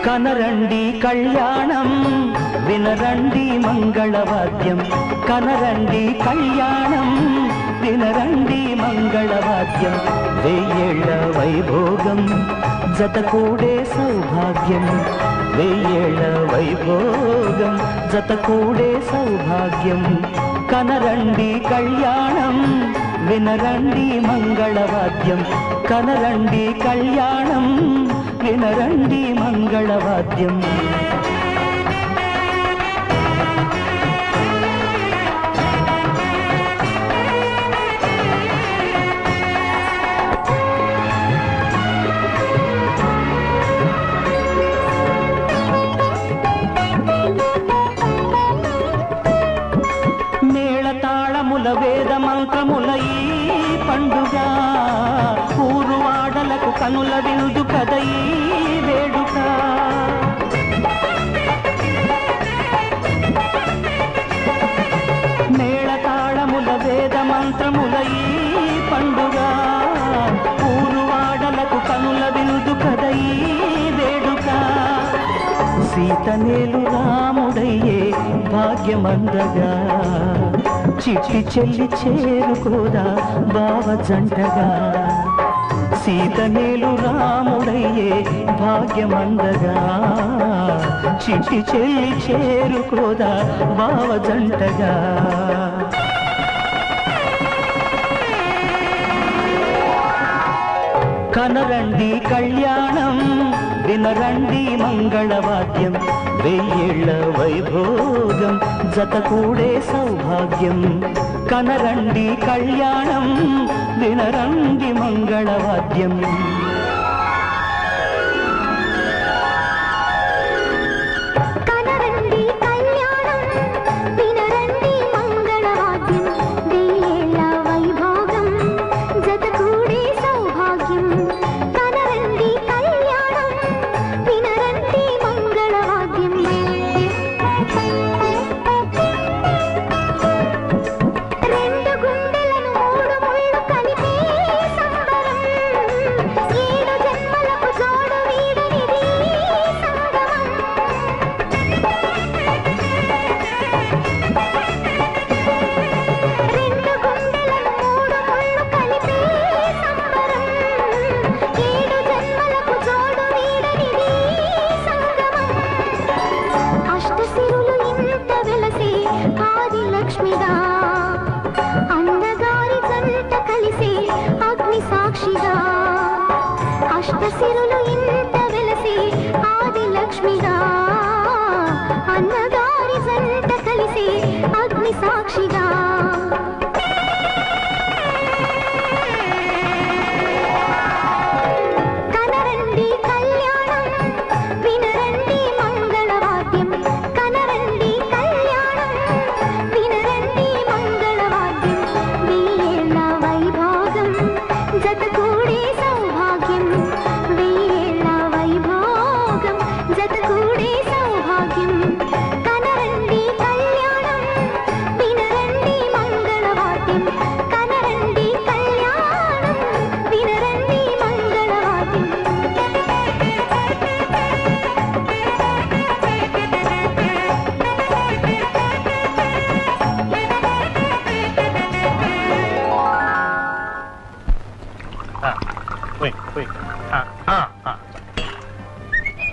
కనరండి కళ్యాణం వినరండి మంగళవాద్యం కనరండి కళ్యాణం వినరండి మంగళవాద్యం వెయ్యేళ్ల వైభోగం జతకూడే సౌభాగ్యం వెయ్యేళ్ల వైభోగం జతకూడే సౌభాగ్యం కనరండి కళ్యాణం వినరండి మంగళవాద్యం కనరండి కళ్యాణం వినరండి మంగళవాద్యం మేళతాళముల వేద మంత్రముల ఈ పండుగ ఊరువాడలకు కనుల విందు కద ఈ వేడుక మేళతాళముల వేద మంత్రముల ఈ పండుగ ఊరువాడలకు కనుల విందు కద ఈ వేడుక సీతనేలు రాముడయ్యే భాగ్యమందగా చిట్టి చెల్లి చేరుకోదా బావ జంటగా సీతనేలు రాముడయ్యే భాగ్యమందగా చిట్టి చెల్లి చేరుకోదా బావ జంటగా కనరండి కళ్యాణం వినరండి మంగళవాద్యం వెయ్యేళ్ల వైభోగం జతకూడే సౌభాగ్యం కనరండి కళ్యాణం వినరండి మంగళవాద్యం అష్టసిరులు ఇంత వెలసి ఆది లక్ష్మిగా అన్నగారి జంట కలిసి అగ్ని సాక్షిగా కనరండి కళ్యాణం వినరండి మంగళవాద్యం కనరండి కళ్యాణం వినరండి మంగళవాద్యం వెయ్యేళ్ల వైభోగం జతకూడే సౌభాగ్యం వెయ్యేళ్ల వైభోగం జతకూడే సౌభాగ్యం కనరండి కళ్యాణం వినరండి మంగళవాద్యం కనరండి కళ్యాణం వినరండి మంగళవాద్యం Wait.